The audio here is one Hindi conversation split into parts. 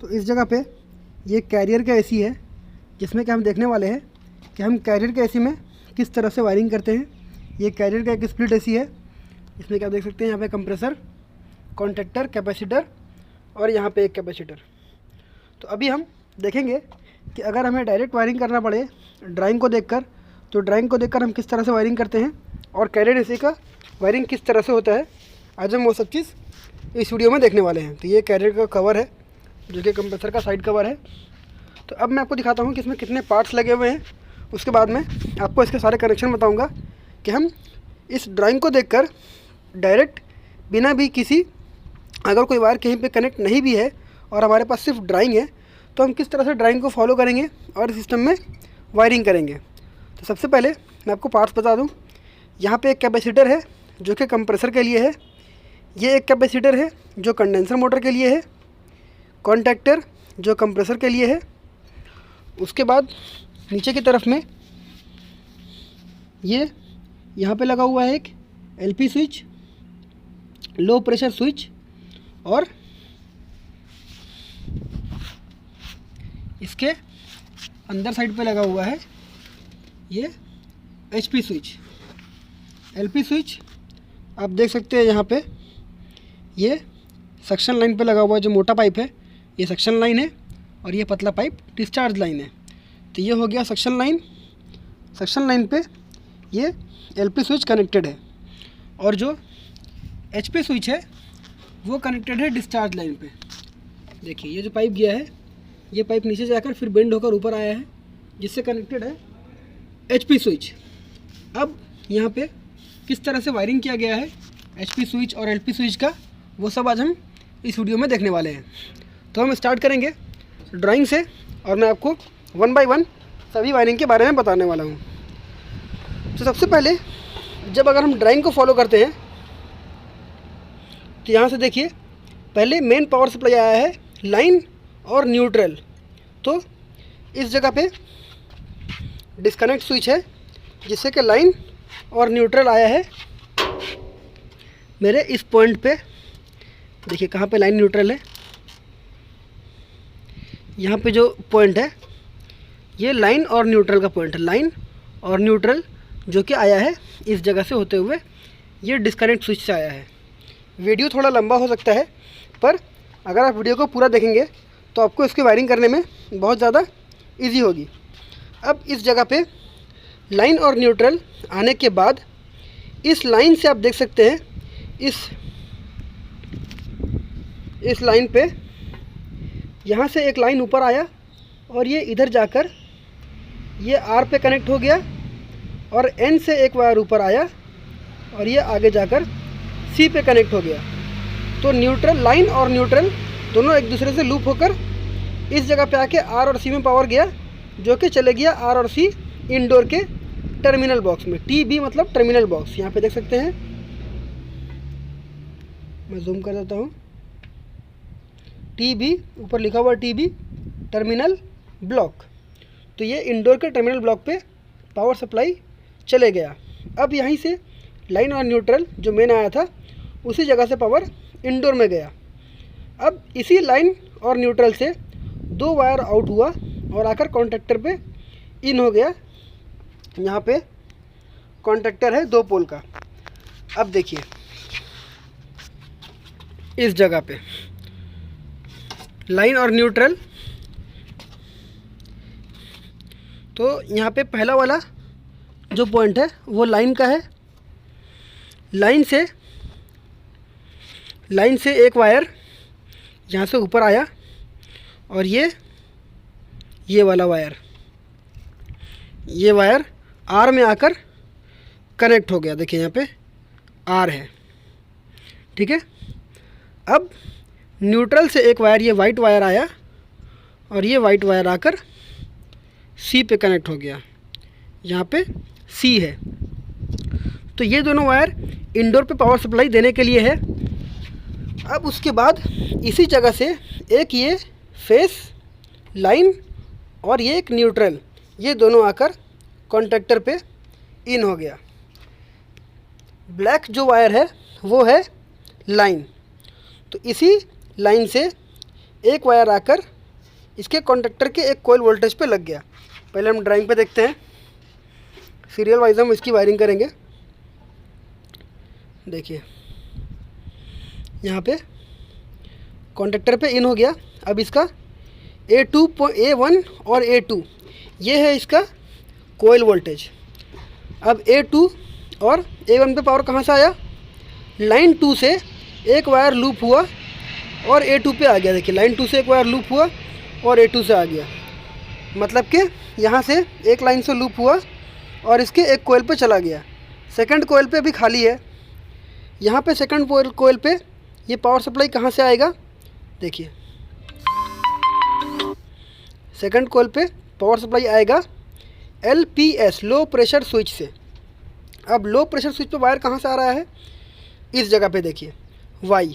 तो इस जगह पे ये कैरियर का एसी है, जिसमें कि हम देखने वाले हैं कि हम कैरियर के एसी में किस तरह से वायरिंग करते हैं। ये कैरियर का एक स्प्लिट एसी है, इसमें क्या देख सकते हैं यहाँ पे कंप्रेसर, कॉन्टैक्टर, कैपेसिटर और यहाँ पे एक कैपेसिटर। तो अभी हम देखेंगे कि अगर हमें डायरेक्ट वायरिंग करना पड़े ड्राइंग को देखकर, तो ड्राइंग को देखकर हम किस तरह से वायरिंग करते हैं और कैरियर एसी का वायरिंग किस तरह से होता है, आज हम वो सब चीज़ इस वीडियो में देखने वाले हैं। तो ये कैरियर का कवर है जो कि कंप्रेसर का साइड कवर है। तो अब मैं आपको दिखाता हूँ कि इसमें कितने पार्ट्स लगे हुए हैं, उसके बाद में आपको इसके सारे कनेक्शन बताऊँगा कि हम इस ड्राइंग को देखकर डायरेक्ट बिना भी किसी, अगर कोई वायर कहीं पे कनेक्ट नहीं भी है और हमारे पास सिर्फ ड्राइंग है, तो हम किस तरह से ड्राइंग को फॉलो करेंगे और सिस्टम में वायरिंग करेंगे। तो सबसे पहले मैं आपको पार्ट्स बता दूं। यहाँ पे एक कैपेसिटर है जो कि कंप्रेसर के लिए है, ये एक कैपेसिटर है जो कंडेंसर मोटर के लिए है, कॉन्टैक्टर जो कंप्रेसर के लिए है। उसके बाद नीचे की तरफ में ये यहाँ पे लगा हुआ है एक LP switch, low pressure switch, और इसके अंदर साइड पे लगा हुआ है ये एचपी स्विच। एलपी स्विच आप देख सकते हैं यहाँ पे ये सक्शन लाइन पे लगा हुआ है, जो मोटा पाइप है ये सक्शन लाइन है और ये पतला पाइप डिस्चार्ज लाइन है। तो ये हो गया सक्शन लाइन। सक्शन लाइन पे ये एलपी स्विच कनेक्टेड है और जो एचपी स्विच है वो कनेक्टेड है डिस्चार्ज लाइन पे। देखिए ये जो पाइप गया है, ये पाइप नीचे जाकर फिर बेंड होकर ऊपर आया है, जिससे कनेक्टेड है एचपी स्विच। अब यहाँ पे किस तरह से वायरिंग किया गया है एचपी स्विच और एलपी स्विच का, वो सब आज हम इस वीडियो में देखने वाले हैं। तो हम स्टार्ट करेंगे ड्राइंग से और मैं आपको 1 बाय 1 सभी वायरिंग के बारे में बताने वाला हूँ। तो सबसे पहले जब अगर हम ड्राइंग को फॉलो करते हैं तो यहाँ से देखिए पहले मेन पावर सप्लाई आया है लाइन और न्यूट्रल। तो इस जगह पे डिस्कनेक्ट स्विच है जिससे कि लाइन और न्यूट्रल आया है मेरे इस पॉइंट पे। देखिए कहाँ पे लाइन न्यूट्रल है, यहाँ पे जो पॉइंट है ये लाइन और न्यूट्रल का पॉइंट है। लाइन और न्यूट्रल जो कि आया है इस जगह से होते हुए ये डिस्कनेक्ट स्विच से आया है। वीडियो थोड़ा लंबा हो सकता है, पर अगर आप वीडियो को पूरा देखेंगे तो आपको इसकी वायरिंग करने में बहुत ज़्यादा इजी होगी। अब इस जगह पे लाइन और न्यूट्रल आने के बाद इस लाइन से आप देख सकते हैं इस लाइन पे यहाँ से एक लाइन ऊपर आया और ये इधर जाकर ये आर पे कनेक्ट हो गया और एन से एक वायर ऊपर आया और ये आगे जाकर सी पे कनेक्ट हो गया। तो न्यूट्रल, लाइन और न्यूट्रल दोनों एक दूसरे से लूप होकर इस जगह पे आके आर और सी में पावर गया, जो कि चले गया आर और सी इंडोर के टर्मिनल बॉक्स में। टी बी मतलब टर्मिनल बॉक्स, यहाँ पे देख सकते हैं, मैं जूम कर देता हूँ। टी बी ऊपर लिखा हुआ टी बी टर्मिनल ब्लॉक। तो ये इंडोर के टर्मिनल ब्लॉक पे पावर सप्लाई चले गया। अब यहीं से लाइन और न्यूट्रल जो मेन आया था उसी जगह से पावर इंडोर में गया। अब इसी लाइन और न्यूट्रल से 2 वायर आउट हुआ और आकर कॉन्टैक्टर पे इन हो गया। यहाँ पे कॉन्टैक्टर है 2 पोल का। अब देखिए इस जगह पे लाइन और न्यूट्रल, तो यहाँ पे पहला वाला जो पॉइंट है वो लाइन का है। लाइन से एक वायर यहाँ से ऊपर आया और ये वाला वायर, ये वायर आर में आकर कनेक्ट हो गया। देखिए यहाँ पे आर है, ठीक है। अब न्यूट्रल से एक वायर, ये वाइट वायर आया और ये वाइट वायर आकर सी पे कनेक्ट हो गया। यहाँ पे सी है। तो ये दोनों वायर इंडोर पे पावर सप्लाई देने के लिए है। अब उसके बाद इसी जगह से एक ये फेस लाइन और ये एक न्यूट्रल, ये दोनों आकर कॉन्टैक्टर पे इन हो गया। ब्लैक जो वायर है वो है लाइन। तो इसी लाइन से एक वायर आकर इसके कॉन्टैक्टर के एक कोयल वोल्टेज पे लग गया। पहले हम ड्राइंग पे देखते हैं, सीरियल वाइज हम इसकी वायरिंग करेंगे। देखिए यहाँ पे कॉन्टैक्टर पे इन हो गया। अब इसका A1 और A2 ये है इसका कोयल वोल्टेज। अब A2 और A1 पे पावर कहाँ से आया? लाइन 2 से एक वायर लूप हुआ और A2 पे आ गया। देखिए लाइन 2 से एक वायर लूप हुआ और A2 से आ गया, मतलब कि यहाँ से एक लाइन से लूप हुआ और इसके एक कोयल पे चला गया। सेकंड कोयल पे भी खाली है। यहाँ पे सेकंड कोयल पे ये पावर सप्लाई कहाँ से आएगा? देखिए सेकंड कोयल पे पावर सप्लाई आएगा LPS लो प्रेशर स्विच से। अब लो प्रेशर स्विच पे वायर कहाँ से आ रहा है? इस जगह पे देखिए Y,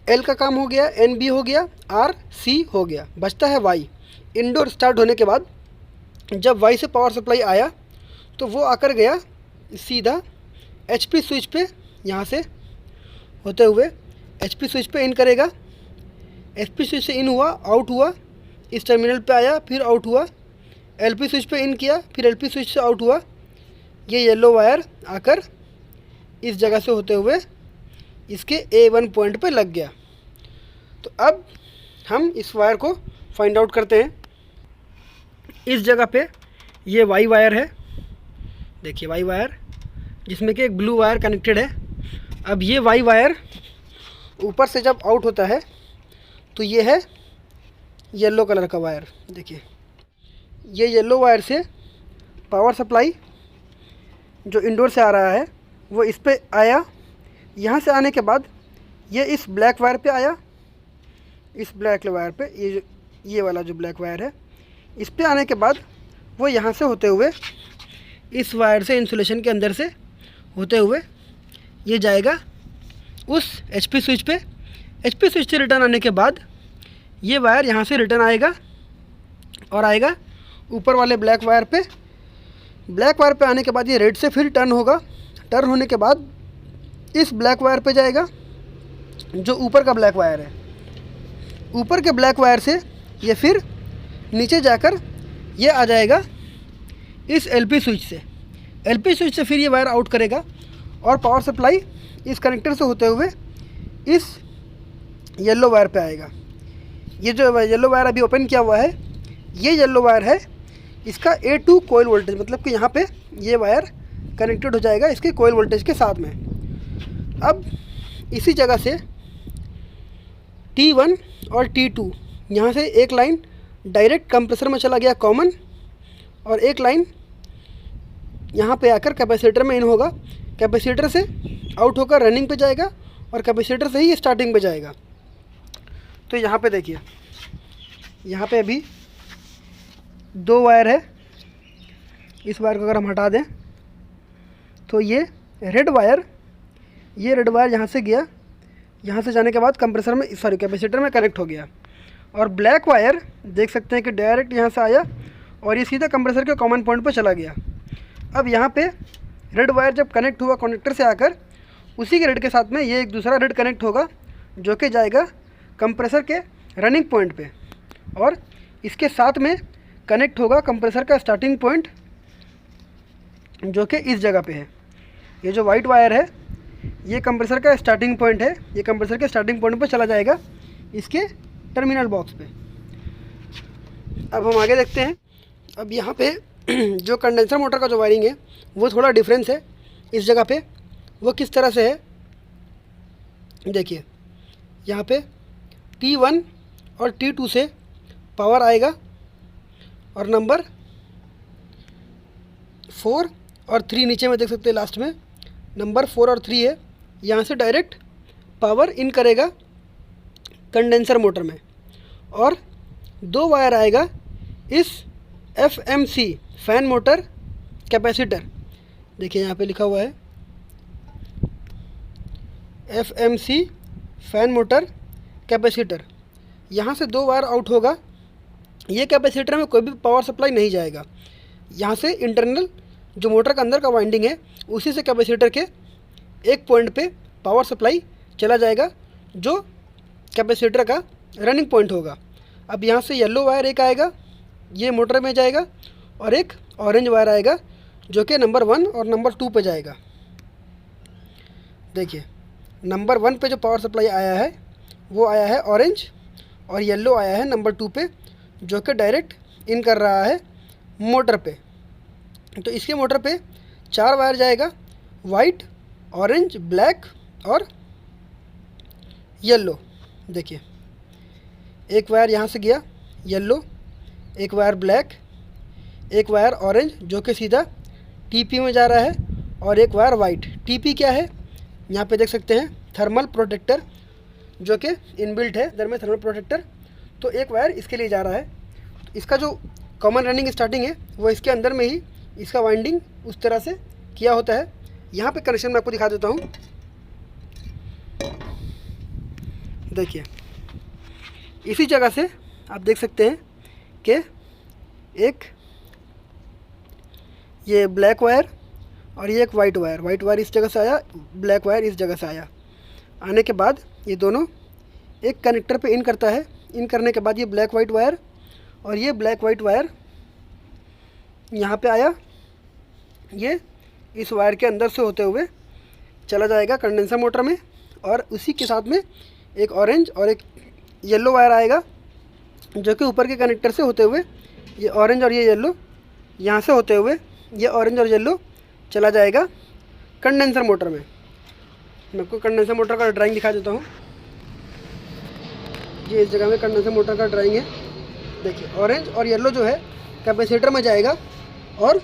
L का काम हो गया, NB हो गया, RC हो गया, बचता है Y। इंडोर स्टार्ट होने के बाद जब Y से पावर सप्लाई आया तो वो आकर गया सीधा HP स्विच पे, यहाँ से होते हुए HP स्विच पे इन करेगा। HP स्विच से इन हुआ, आउट हुआ, इस टर्मिनल पे आया, फिर आउट हुआ। LP स्विच पे इन किया, फिर LP स्विच से आउट हुआ। ये येलो वायर आकर इस जगह से होते हुए इसके A1 पॉइंट पे लग गया। तो अब हम इस वायर को फाइंड आउट करते हैं। इस जगह पे ये Y वायर है, देखिए Y वायर, जिसमें कि एक ब्लू वायर कनेक्टेड है। अब ये Y वायर ऊपर से जब आउट होता है तो ये है येलो कलर का वायर। देखिए ये येलो वायर से पावर सप्लाई जो इंडोर से आ रहा है वो इस पे आया। यहाँ से आने के बाद ये इस ब्लैक वायर पे आया, इस ब्लैक वायर पे, ये वाला जो ब्लैक वायर है इस पे आने के बाद वो यहाँ से होते हुए इस वायर से इंसुलेशन के अंदर से होते हुए ये जाएगा उस HP स्विच पे। HP स्विच से रिटर्न आने के बाद ये वायर यहाँ से रिटर्न आएगा और आएगा ऊपर वाले ब्लैक वायर पे। ब्लैक वायर पे आने के बाद ये रेड से फिर टर्न होगा। टर्न होने के बाद इस ब्लैक वायर पे जाएगा जो ऊपर का ब्लैक वायर है। ऊपर के ब्लैक वायर से ये फिर नीचे जाकर ये आ जाएगा इस LP स्विच से। LP स्विच से फिर ये वायर आउट करेगा और पावर सप्लाई इस कनेक्टर से होते हुए इस येलो वायर पे आएगा। ये जो येलो वायर अभी ओपन किया हुआ है, ये येलो वायर है इसका A2 कोयल वोल्टेज, मतलब कि यहाँ पे ये वायर कनेक्टेड हो जाएगा इसके कोयल वोल्टेज के साथ में। अब इसी जगह से T1 और T2 यहाँ से एक लाइन डायरेक्ट कंप्रेसर में चला गया कॉमन, और एक लाइन यहाँ पे आकर कैपेसिटर में इन होगा। कैपेसिटर से आउट होकर रनिंग पे जाएगा और कैपेसिटर से ही स्टार्टिंग पे जाएगा। तो यहाँ पे देखिए, यहाँ पे अभी दो वायर है। इस वायर को अगर हम हटा दें तो ये रेड वायर यहाँ से गया, यहाँ से जाने के बाद कंप्रेसर में कैपेसिटर में कनेक्ट हो गया। और ब्लैक वायर देख सकते हैं कि डायरेक्ट यहाँ से आया और ये सीधा कंप्रेसर के कॉमन पॉइंट पर चला गया। अब यहाँ पे रेड वायर जब कनेक्ट हुआ कनेक्टर से आकर, उसी के रेड के साथ में ये एक दूसरा रेड कनेक्ट होगा जो कि जाएगा कंप्रेसर के रनिंग पॉइंट पे, और इसके साथ में कनेक्ट होगा कंप्रेसर का स्टार्टिंग पॉइंट जो कि इस जगह पे है। ये जो वाइट वायर है ये कंप्रेसर का स्टार्टिंग पॉइंट है। ये कंप्रेसर के स्टार्टिंग पॉइंट पे चला जाएगा इसके टर्मिनल बॉक्स पे। अब हम आगे देखते हैं। अब यहाँ पे जो कंडेंसर मोटर का जो वायरिंग है वो थोड़ा डिफरेंस है इस जगह पे। वो किस तरह से है, देखिए यहाँ पे T1 और T2 से पावर आएगा और नंबर 4 और 3 नीचे में देख सकते हैं, लास्ट में नंबर 4 और 3 है। यहाँ से डायरेक्ट पावर इन करेगा कंडेंसर मोटर में, और दो वायर आएगा इस FMC फैन मोटर कैपेसिटर। देखिए यहाँ पे लिखा हुआ है FMC फैन मोटर कैपेसिटर। यहाँ से दो वायर आउट होगा। ये कैपेसिटर में कोई भी पावर सप्लाई नहीं जाएगा। यहाँ से इंटरनल जो मोटर का अंदर का वाइंडिंग है उसी से कैपेसिटर के एक पॉइंट पे पावर सप्लाई चला जाएगा जो कैपेसिटर का रनिंग पॉइंट होगा। अब यहाँ से येलो वायर एक आएगा, ये मोटर में जाएगा, और एक ऑरेंज वायर आएगा जो कि नंबर 1 और नंबर 2 पे जाएगा। देखिए नंबर 1 पे जो पावर सप्लाई आया है वो आया है ऑरेंज, और येलो आया है नंबर 2 पे, जो कि डायरेक्ट इन कर रहा है मोटर पे। तो इसके मोटर पे 4 वायर जाएगा, वाइट, ऑरेंज, ब्लैक और येलो। देखिए एक वायर यहाँ से गया येलो, एक वायर ब्लैक, एक वायर ऑरेंज जो कि सीधा टीपी में जा रहा है, और एक वायर वाइट। टीपी क्या है यहाँ पे देख सकते हैं, थर्मल प्रोटेक्टर, जो कि इनबिल्ट है इधर में थर्मल प्रोटेक्टर। तो एक वायर इसके लिए जा रहा है। तो इसका जो कॉमन रनिंग स्टार्टिंग है वो इसके अंदर में ही इसका वाइंडिंग उस तरह से किया होता है। यहाँ पे कनेक्शन मैं आपको दिखा देता हूँ। देखिए इसी जगह से आप देख सकते हैं कि एक ये ब्लैक वायर और ये एक वाइट वायर इस जगह से आया, ब्लैक वायर इस जगह से आया। आने के बाद ये दोनों एक कनेक्टर पे इन करता है। इन करने के बाद ये ब्लैक वाइट वायर और ये ब्लैक वाइट वायर यहाँ पे आया, ये इस वायर के अंदर से होते हुए चला जाएगा कंडेंसर मोटर में, और उसी के साथ में एक ऑरेंज और एक येलो वायर आएगा जो कि ऊपर के कनेक्टर से होते हुए ये ऑरेंज और ये येलो यहाँ से होते हुए ये ऑरेंज और येलो चला जाएगा कंडेंसर मोटर में। मैं आपको कंडेंसर मोटर का ड्राइंग दिखा देता हूँ। ये इस जगह में कंडेंसर मोटर का ड्राइंग है। देखिए ऑरेंज और येलो जो है कैपेसिटर में जाएगा, और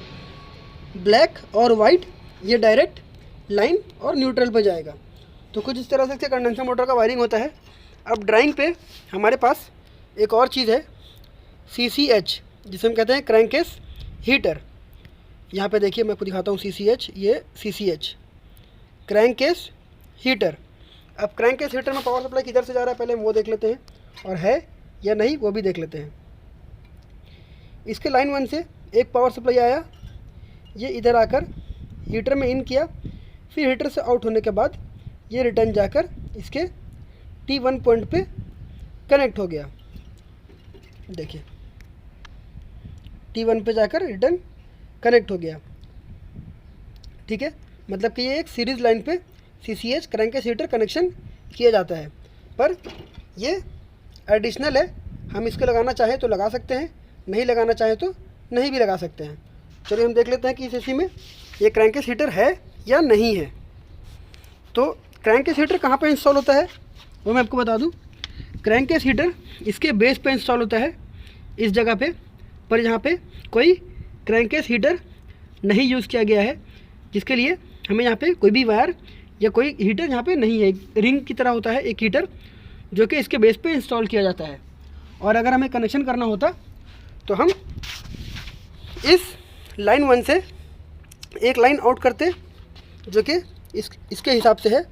ब्लैक और वाइट ये डायरेक्ट लाइन और न्यूट्रल पे जाएगा। तो कुछ इस तरह से कंडेंसर मोटर का वायरिंग होता है। अब ड्राइंग पे हमारे पास एक और चीज़ है CCH, जिसे हम कहते हैं क्रैंकेस हीटर। यहाँ पे देखिए मैं आपको दिखाता हूँ CCH, ये CCH क्रैंकेस हीटर। अब क्रैंकेस हीटर में पावर सप्लाई किधर से जा रहा है पहले हम वो देख लेते हैं, और है या नहीं वो भी देख लेते हैं। इसके लाइन 1 से एक पावर सप्लाई आया, ये इधर आकर हीटर में इन किया, फिर हीटर से आउट होने के बाद ये रिटर्न जाकर इसके T1 पॉइंट पे कनेक्ट हो गया। देखिए T1 पे जाकर रिटर्न कनेक्ट हो गया। ठीक है, मतलब कि ये एक सीरीज़ लाइन पे CCH क्रैंकेस हीटर कनेक्शन किया जाता है, पर ये एडिशनल है। हम इसको लगाना चाहें तो लगा सकते हैं, नहीं लगाना चाहें तो नहीं भी लगा सकते हैं। चलिए हम देख लेते हैं कि इस एसी में ये क्रैंकेस हीटर है या नहीं है। तो क्रैंकेस हीटर कहाँ पे इंस्टॉल होता है वो मैं आपको बता दूं। क्रैंकेस हीटर इसके बेस पे इंस्टॉल होता है इस जगह पे, पर यहाँ पे कोई क्रैंकेस हीटर नहीं यूज़ किया गया है, जिसके लिए हमें यहाँ पे कोई भी वायर या कोई हीटर यहाँ पे नहीं है। रिंग की तरह होता है एक हीटर जो कि इसके बेस पे इंस्टॉल किया जाता है। और अगर हमें कनेक्शन करना होता तो हम इस लाइन 1 से एक लाइन आउट करते, जो कि इसके हिसाब से है,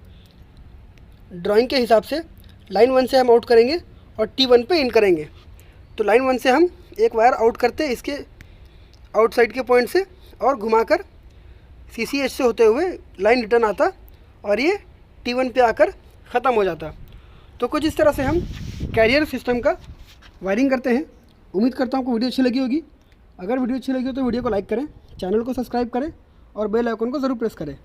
ड्राइंग के हिसाब से लाइन 1 से हम आउट करेंगे और T1 पे इन करेंगे। तो लाइन 1 से हम एक वायर आउट करते इसके आउटसाइड के पॉइंट से, और घुमाकर CCH से होते हुए लाइन रिटर्न आता और ये T1 पे आकर ख़त्म हो जाता। तो कुछ इस तरह से हम कैरियर सिस्टम का वायरिंग करते हैं। उम्मीद करता हूँ आपको वीडियो अच्छी लगी होगी। अगर वीडियो अच्छी लगी हो तो वीडियो को लाइक करें, चैनल को सब्सक्राइब करें और बेल आइकन को ज़रूर प्रेस करें,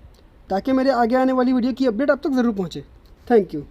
ताकि मेरे आगे आने वाली वीडियो की अपडेट आप तक ज़रूर पहुँचे। Thank you.